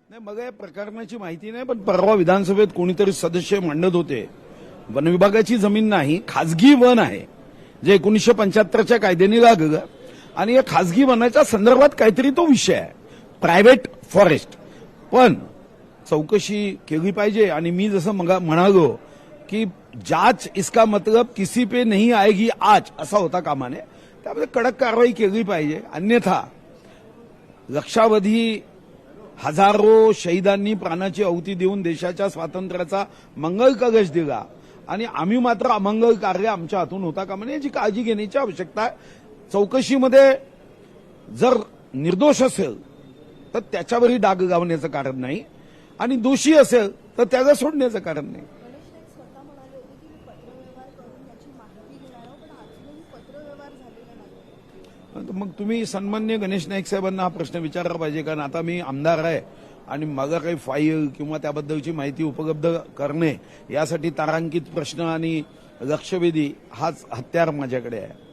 नाही, मग या प्रकरणाची माहिती नाही, पण परवा विधानसभेत कोणीतरी सदस्य मांडत होते, वन विभागाची जमीन नाही, खासगी वन आहे जे 1975च्या कायद्याने लागलं, आणि या खासगी वनाच्या संदर्भात काहीतरी तो विषय आहे, प्रायव्हेट फॉरेस्ट. पण चौकशी केली पाहिजे. आणि मी जसं म्हणालो की जांच इसका मतलब किसी पे नहीं आएगी आज असा होता कामा नये. त्यामध्ये कडक कारवाई केली पाहिजे. अन्यथा लक्षावधी हजारो शहीदांनी प्राणाची आहुती देऊन देशाच्या स्वातंत्र्याचा मंगल कलश दिला आणि आम्ही मात्र अमंगल कार्य आमच्या हातून होता कामा नये याची काळजी घेण्याची आवश्यकता आहे. चौकशीमध्ये जर निर्दोष असेल तर त्याच्यावरही डाग लावण्याचं कारण नाही, आणि दोषी असेल तर त्याला सोडण्याचं कारण नाही. मग तुम्ही सन्मान्य गणेश नाईक साहेबांना हा प्रश्न विचारला पाहिजे, कारण आता मी आमदार आहे आणि मला काही फाईल किंवा त्याबद्दलची माहिती उपलब्ध करणे यासाठी तारांकित प्रश्न आणि लक्षवेधी हाच हत्यार माझ्याकडे आहे.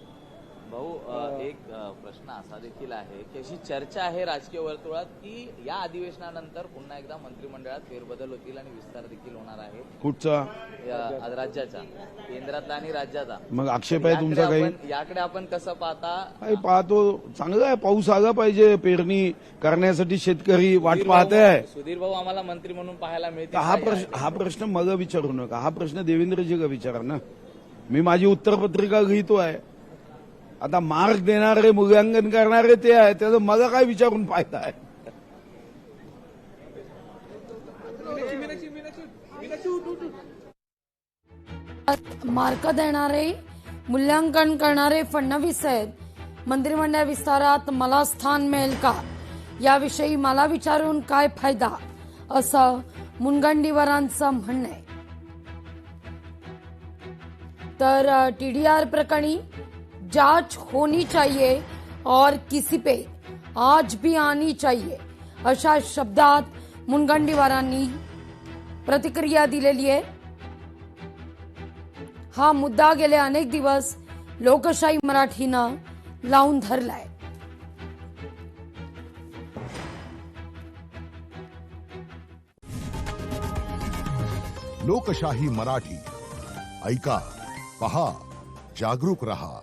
भाऊ, एक प्रश्न असा देखील आहे की अशी चर्चा आहे राजकीय वर्तुळात की या अधिवेशनानंतर पुन्हा एकदा मंत्रिमंडळात फेरबदल होतील आणि विस्तार देखील होणार आहे. कुठचा? राज्याचा, केंद्रातला आणि राज्याचा. मग आक्षेप आहे तुमचा काही? याकडे आपण कसं पाहता? पाहतो, चांगलं आहे. पाऊस आला पाहिजे, पेरणी करण्यासाठी शेतकरी वाट पाहते आहे. सुधीर भाऊ आम्हाला मंत्री म्हणून पाहायला मिळते. हा प्रश्न मला विचारू नका, हा प्रश्न देवेंद्रजीला विचारा ना. मी माझी उत्तरपत्रिका लिहितो आहे. आता मार्क देणारे, मूल्यांकन करणारे ते आहे, त्याचं मला काय विचारून फायदा आहे? मार्क देणारे, मूल्यांकन करणारे फडणवीस आहेत. मंत्रिमंडळ विस्तारात मला स्थान मिळेल का याविषयी मला विचारून काय फायदा, असं मुनगंटीवारांचं म्हणणं आहे. तर टीडीआर प्रकरणी जांच होनी चाहिए और किसी पे आज भी आनी चाहिए अशा शब्दात मुनगंटीवारांनी प्रतिक्रिया दिलेली आहे. हा मुद्दा गेले अनेक दिवस लोकशाही मराठीनं लावून धरलाय. लोकशाही मराठी ऐका, पहा, जागरूक रहा.